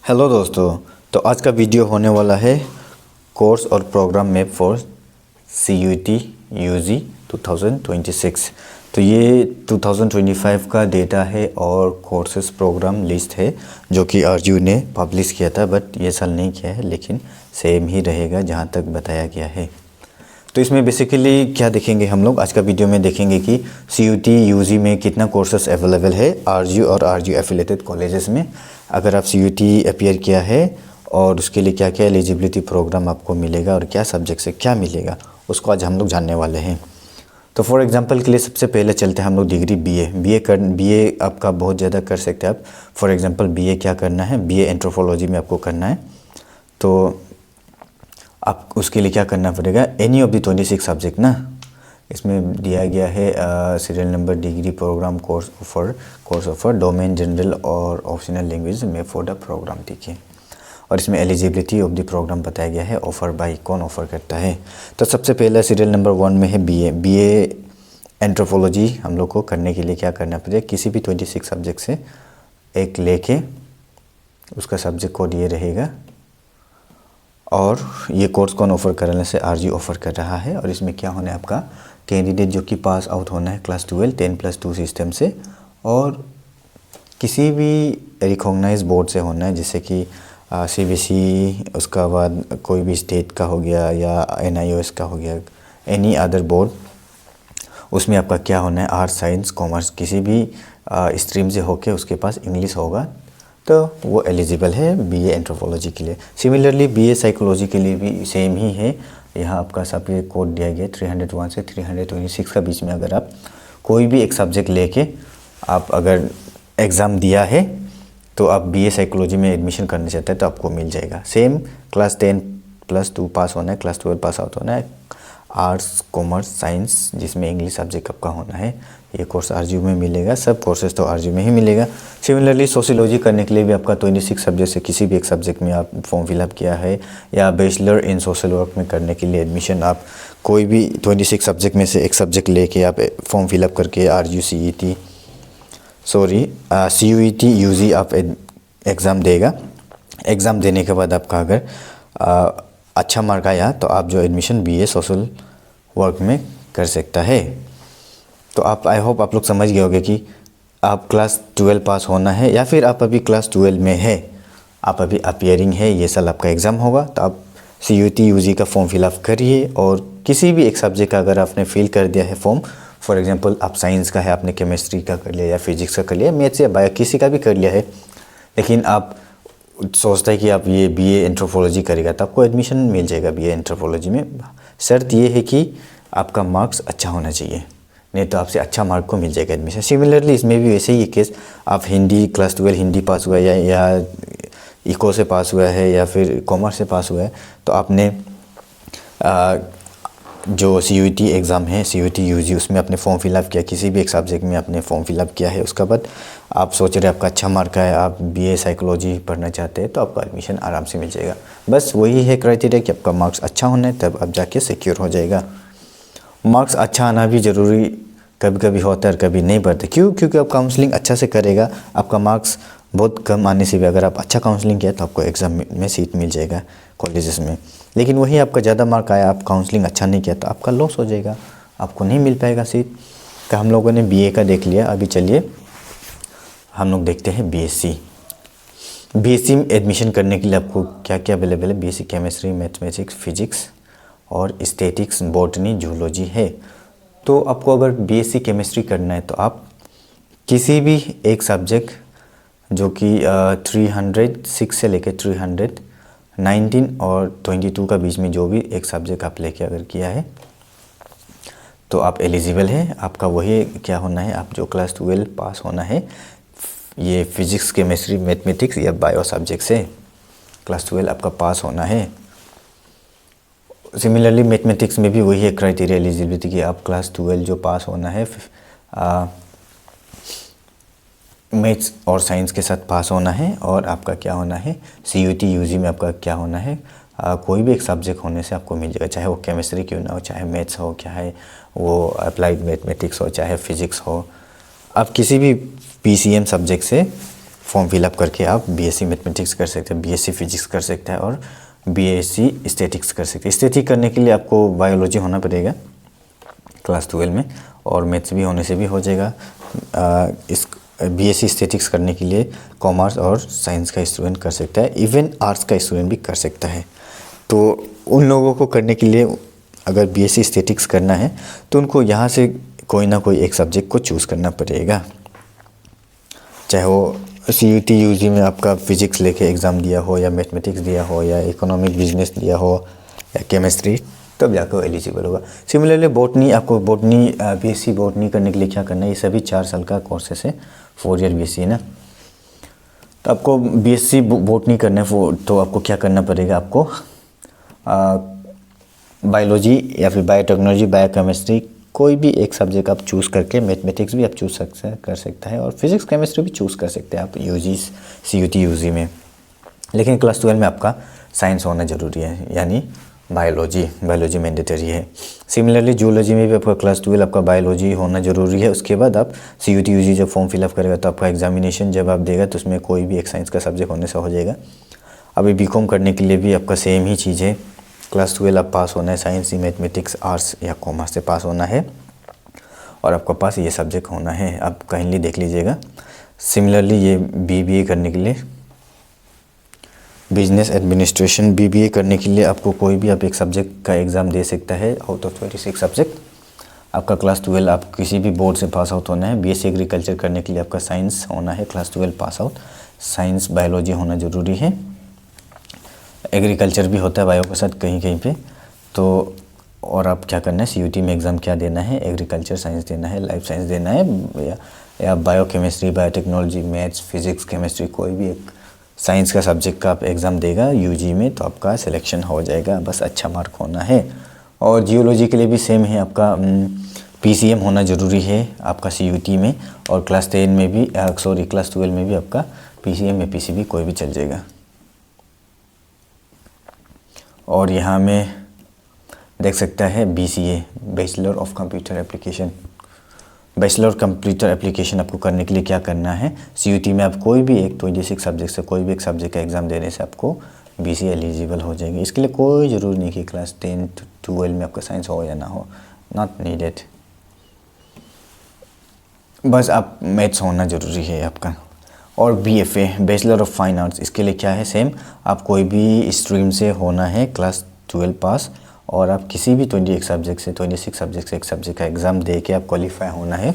Hello दोस्तों। तो आज का वीडियो होने वाला है कोर्स और programme map for CUET UG 2026। तो ये 2025 का डेटा है और कोर्सेस प्रोग्राम लिस्ट है जो कि RGU ने पब्लिश किया था, बट ये साल नहीं किया है, लेकिन सेम ही रहेगा जहाँ तक बताया गया है। तो इसमें बेसिकली क्या देखेंगे हम लोग आज का वीडियो में देखेंगे कि CUET UG में कितना कोर्सेस अवेलेबल है RGU और RGU एफिलेटेड कॉलेजेस में। अगर आप CUET अपीयर किया है और उसके लिए क्या क्या एलिजिबिलिटी प्रोग्राम आपको मिलेगा और क्या सब्जेक्ट से क्या मिलेगा, उसको आज हम लोग जानने वाले हैं। तो फॉर एग्जांपल के लिए सबसे पहले चलते हैं हम लोग डिग्री BA आपका बहुत ज़्यादा कर सकते हैं आप। फॉर एग्जांपल BA क्या करना है, BA एंथ्रोपोलॉजी में आपको करना है। तो आप उसके लिए क्या करना पड़ेगा, एनी ऑफ द 26 सब्जेक्ट ना, इसमें दिया गया है serial number, degree, programme, course offer, domain, general और ऑप्शनल लैंग्वेज में फॉर द प्रोग्राम, ठीक है। और इसमें एलिजिबिलिटी ऑफ द प्रोग्राम बताया गया है, ऑफ़र बाय, कौन ऑफ़र करता है। तो सबसे पहला सीरियल नंबर 1 में है BA एंथ्रोपोलॉजी। हम लोग को करने के लिए क्या करना पड़ेगा, किसी भी 26 सब्जेक्ट से एक लेके उसका सब्जेक्ट कोड ये रहेगा और ये कोर्स कौन ऑफ़र करने से RGU ऑफ़र कर रहा है। और इसमें क्या होना है, आपका कैंडिडेट जो कि पास आउट होना है क्लास 12 10+2 सिस्टम से और किसी भी रिकॉग्नाइज बोर्ड से होना है, जैसे कि CBSE, उसका बाद कोई भी स्टेट का हो गया या NIOS का हो गया, एनी अदर बोर्ड। उसमें आपका क्या होना है, आर्ट्स, साइंस, कॉमर्स, किसी भी स्ट्रीम से होके उसके पास इंग्लिश होगा तो वो एलिजिबल है BA एंथ्रोपोलॉजी के लिए। सिमिलरली BA साइकोलॉजी के लिए भी सेम ही है। यहाँ आपका सब ये कोड दिया गया 301 से 326 का बीच में। अगर आप कोई भी एक सब्जेक्ट लेके आप अगर एग्ज़ाम दिया है तो आप BA साइकोलॉजी में एडमिशन करना चाहते हैं तो आपको मिल जाएगा। सेम क्लास 10+2 पास होना है, क्लास 12 पास आउट होना है, आर्ट्स, कॉमर्स, साइंस जिसमें इंग्लिश सब्जेक्ट आपका होना है, ये कोर्स RGU में मिलेगा। सब कोर्सेज तो RGU में ही मिलेगा। सिमिलरली सोशियोलॉजी करने के लिए भी आपका 26 सब्जेक्ट से किसी भी एक सब्जेक्ट में आप फॉर्म फिलअप किया है या बैचलर इन सोशल वर्क में करने के लिए एडमिशन, आप कोई भी 26 सब्जेक्ट में से एक सब्जेक्ट लेके आप फॉर्म फिलअप करके CUET UG आप एग्ज़ाम देगा। एग्ज़ाम देने के बाद आपका अगर अच्छा मार्क आया तो आप जो एडमिशन BA सोशल वर्क में कर सकता है। तो आप आई होप आप लोग समझ गए होंगे कि आप क्लास 12 पास होना है या फिर आप अभी क्लास 12 में है, आप अभी अपीयरिंग है, ये साल आपका एग्ज़ाम होगा, तो आप CUET UG का फॉर्म फिलअप करिए और किसी भी एक सब्जेक्ट का अगर आपने फिल कर दिया है फॉर्म, फॉर एग्जांपल आप साइंस का है, आपने केमिस्ट्री का कर लिया या फिजिक्स का कर लिया, मैथ्स या बायो किसी का भी कर लिया है, लेकिन आप सोचता है कि आप ये BA एंथ्रोपोलॉजी करेगा तो आपको एडमिशन मिल जाएगा BA एंथ्रोपोलॉजी में। शर्त ये है कि आपका मार्क्स अच्छा होना चाहिए, नहीं तो आपसे अच्छा मार्क को मिल जाएगा एडमिशन। सिमिलरली इसमें भी वैसे ही केस, आप हिंदी क्लास 12 हिंदी पास हुआ है या इको से पास हुआ है या फिर कॉमर्स से पास हुआ है, तो आपने जो CUET एग्ज़ाम है CUET UG उसमें अपने फॉर्म फिलअप किया, किसी भी एक सब्जेक्ट में आपने फॉर्म फिलअप किया है, उसके बाद आप सोच रहे आपका अच्छा मार्क है, आप BA साइकोलॉजी पढ़ना चाहते हैं तो आपका एडमिशन आराम से मिल जाएगा। बस वही है क्राइटेरिया कि आपका मार्क्स अच्छा होना है, तब आप जाके सिक्योर हो जाएगा। मार्क्स अच्छा आना भी ज़रूरी कभी कभी होता है और कभी नहीं पड़ता। क्योंकि आप काउंसलिंग अच्छा से करेगा, आपका मार्क्स बहुत कम आने से भी अगर आप अच्छा काउंसलिंग किया तो आपको एग्ज़ाम में सीट मिल जाएगा कॉलेजेस में। लेकिन वही आपका ज़्यादा मार्क आया, आप काउंसलिंग अच्छा नहीं किया तो आपका लॉस हो जाएगा, आपको नहीं मिल पाएगा सीट। तो हम लोगों ने BA का देख लिया, अभी चलिए हम लोग देखते हैं BSc में एडमिशन करने के लिए आपको क्या क्या अवेलेबल है। BSc केमिस्ट्री, मैथमेटिक्स, फिजिक्स और स्टैटिक्स, बॉटनी, जूलॉजी है। तो आपको अगर BSc केमिस्ट्री करना है तो आप किसी भी एक सब्जेक्ट जो कि 306 से लेकर 319 और 22 का बीच में जो भी एक सब्जेक्ट आप लेके अगर किया है तो आप एलिजिबल है। आपका वही क्या होना है, आप जो क्लास 12 पास होना है, ये फिजिक्स, केमिस्ट्री, मैथमेटिक्स या बायो सब्जेक्ट से क्लास 12 आपका पास होना है। सिमिलरली मैथमेटिक्स में भी वही है क्राइटेरिया एलिजिबिलिटी की, आप क्लास 12 जो पास होना है मैथ्स और साइंस के साथ पास होना है, और आपका क्या होना है CUET UG में आपका क्या होना है, कोई भी एक सब्जेक्ट होने से आपको मिल जाएगा, चाहे वो केमिस्ट्री क्यों ना हो, चाहे मैथ्स हो, चाहे वो अप्लाइड मैथमेटिक्स हो, चाहे फिजिक्स हो। आप किसी भी PCM सब्जेक्ट से फॉर्म फिलअप करके आप बीएससी मैथमेटिक्स कर सकते हैं, बीएससी फिजिक्स कर सकते हैं और बीएससी स्टैटिक्स कर सकते हैं। स्टैटिक करने के लिए आपको बायोलॉजी होना पड़ेगा क्लास 12 में, और मैथ्स भी होने से भी हो जाएगा। इस बीएससी स्टैटिक्स करने के लिए कॉमर्स और साइंस का स्टूडेंट कर सकता है, इवन आर्ट्स का स्टूडेंट भी कर सकता है। तो उन लोगों को करने के लिए अगर बीएससी स्टैटिक्स करना है तो उनको यहाँ से कोई ना कोई एक सब्जेक्ट को चूज़ करना पड़ेगा, चाहे वो सीयूटी यूजी में आपका फिजिक्स लेके एग्ज़ाम दिया हो, या मैथमेटिक्स दिया हो, या इकोनॉमिक बिजनेस दिया हो, या केमिस्ट्री, तब जाकर वो एलिजिबल होगा। सिमिलरली बॉटनी, आपको बॉटनी बीएससी बॉटनी करने के लिए क्या करना है, ये सभी 4 साल का कोर्सेस है, 4 ईयर बीएससी है ना। तो आपको बीएससी बॉटनी करना है तो आपको क्या करना पड़ेगा, आपको बायोलॉजी या फिर बायोटेक्नोलॉजी, बायोकेमिस्ट्री, कोई भी एक सब्जेक्ट आप चूज़ करके, मैथमेटिक्स भी आप चूज़ कर सकता है, और फिजिक्स केमिस्ट्री भी चूज़ कर सकते हैं आप यूजी सीयूटी यूजी में। लेकिन क्लास 12 में आपका साइंस होना ज़रूरी है, यानी बायोलॉजी मैंडेटरी है। सिमिलरली जूलॉजी में भी आपका क्लास 12 आपका बायोलॉजी होना ज़रूरी है। उसके बाद आप सीयूटी यूजी जब फॉर्म फिलअप करेगा तो आपका एग्जामिनेशन जब आप देगा तो उसमें कोई भी एक साइंस का सब्जेक्ट होने से हो जाएगा। अभी बीकॉम करने के लिए भी आपका सेम ही चीज़ है, क्लास 12 आप पास होना है, साइंस, मैथमेटिक्स, आर्ट्स या कॉमर्स से पास होना है, और आपका पास ये सब्जेक्ट होना है। आप काइंडली देख लीजिएगा। सिमिलरली ये बीबीए करने के लिए, बिजनेस एडमिनिस्ट्रेशन बीबीए करने के लिए आपको कोई भी आप एक सब्जेक्ट का एग्ज़ाम दे सकता है आउट ऑफ 26 सब्जेक्ट। आपका क्लास 12 आप किसी भी बोर्ड से पास आउट होना है। बीएससी एग्रीकल्चर करने के लिए आपका साइंस होना है, class 12 pass out, science biology होना ज़रूरी है। एग्रीकल्चर भी होता है बायो के साथ कहीं कहीं पे। तो और आप क्या करना है, सीयूटी में एग्ज़ाम क्या देना है, एग्रीकल्चर साइंस देना है, लाइफ साइंस देना है, या biochemistry, biotechnology, maths, physics, chemistry, कोई भी एक साइंस का सब्जेक्ट का आप एग्ज़ाम देगा यूजी में तो आपका सिलेक्शन हो जाएगा, बस अच्छा मार्क होना है। और जियोलॉजी के लिए भी सेम है, आपका पीसीएम होना ज़रूरी है आपका सीयूटी में, और क्लास 10 में भी क्लास 12 में भी आपका पीसीएम या पीसीबी कोई भी चल जाएगा। और यहाँ में देख सकता है BCA, bachelor of computer application. Bachelor computer application आपको करने के लिए क्या करना है, सीयूटी में आप कोई भी एक 26 सब्जेक्ट से कोई भी एक सब्जेक्ट का एग्ज़ाम देने से आपको बीसीए एलिजिबल हो जाएगी। इसके लिए कोई ज़रूरी नहीं कि क्लास 10 to 12 में आपका साइंस हो या ना हो, नॉट नीडेड, बस आप मैथ्स होना ज़रूरी है आपका। और BFA, bachelor of fine arts, इसके लिए क्या है, सेम आप कोई भी स्ट्रीम से होना है, क्लास 12 पास, और आप किसी भी 26 सब्जेक्ट से एक सब्जेक्ट का एग्ज़ाम दे के आप क्वालिफाई होना है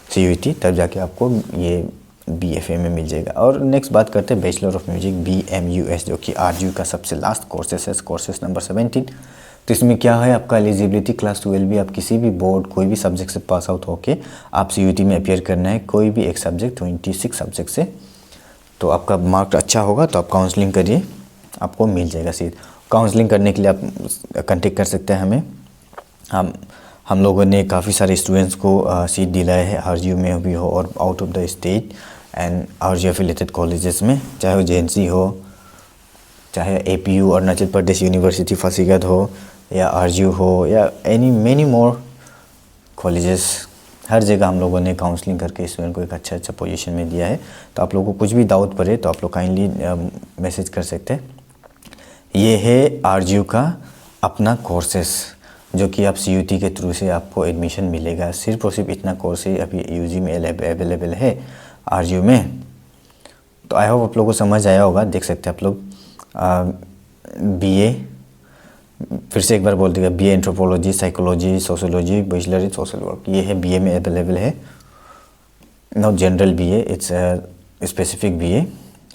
सीयूटी, तब जाके आपको ये बीएफए में मिल जाएगा। और नेक्स्ट बात करते हैं बैचलर ऑफ म्यूजिक, बीएमयूएस, जो कि आरजीयू का सबसे लास्ट कोर्सेस है, कोर्सेस नंबर 17। तो इसमें क्या है, आपका एलिजिबिलिटी क्लास 12 भी आप किसी भी बोर्ड कोई भी सब्जेक्ट से पास आउट होके आप सीयूटी में अपियर करना है, कोई भी एक सब्जेक्ट 26 सब्जेक्ट से। तो आपका मार्क अच्छा होगा तो आप काउंसलिंग करिए, आपको मिल जाएगा सीट। काउंसलिंग करने के लिए आप कांटेक्ट कर सकते हैं हमें। हम लोगों ने काफ़ी सारे स्टूडेंट्स को सीट दिलाया है, आरजीयू में भी हो और out of the state and RGU affiliated colleges में, चाहे वो जेएनसी हो, चाहे एपीयू अरुणाचल प्रदेश यूनिवर्सिटी पासीघाट हो, या आरजीयू हो, या मेनी मोर कॉलेजेस, हर जगह हम लोगों ने काउंसलिंग करके स्टूडेंट को एक अच्छा पोजीशन में दिया है। तो आप लोगों को कुछ भी डाउट पड़े तो आप लोग काइंडली मैसेज कर सकते हैं। ये है आरजीयू का अपना कोर्सेस, जो कि आप सीयूटी के थ्रू से आपको एडमिशन मिलेगा। सिर्फ और सिर्फ इतना कोर्स ही अभी यूजी में अवेलेबल है आरजीयू में। तो आई होप आप लोगों को समझ आया होगा। देख सकते हैं आप लोग बीए, फिर से एक बार बोल देगा, BA anthropology, psychology, sociology, bachelor in social work, ये है बीए में अवेलेबल है। Not general BA, it's specific BA.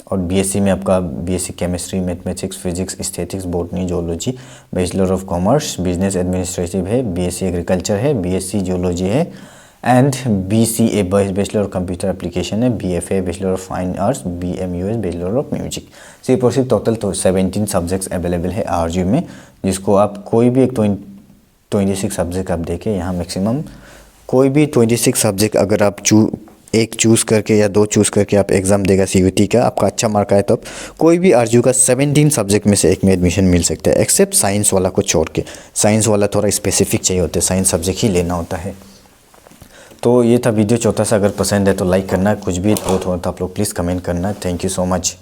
और बीएससी में आपका BSc chemistry, mathematics, physics, statics, botany, geology, bachelor of commerce, business administrative है, बीएससी एग्रीकल्चर है, BSc geology है, and BCA bachelor of computer application है, BFA bachelor of fine arts, BMUS bachelor of music. सिर्फ और सिर्फ total तो 17 subjects available है RGU में, जिसको आप कोई भी एक 26 सब्जेक्ट आप देखें, यहाँ मैक्सिमम कोई भी 26 सब्जेक्ट अगर आप एक चूज़ करके या 2 चूज़ करके आप एग्ज़ाम देगा सीयूटी का, आपका अच्छा मार्क आए तो आप कोई भी आरजीयू का 17 सब्जेक्ट में से एक में एडमिशन मिल सकता है, एक्सेप्ट साइंस वाला को छोड़ के। साइंस वाला थोड़ा स्पेसिफिक चाहिए होता है, साइंस सब्जेक्ट ही लेना होता है। तो ये था वीडियो छोटा सा। अगर पसंद है तो लाइक करना, कुछ भी डाउट हो तो आप लोग प्लीज़ कमेंट करना। Thank you so much.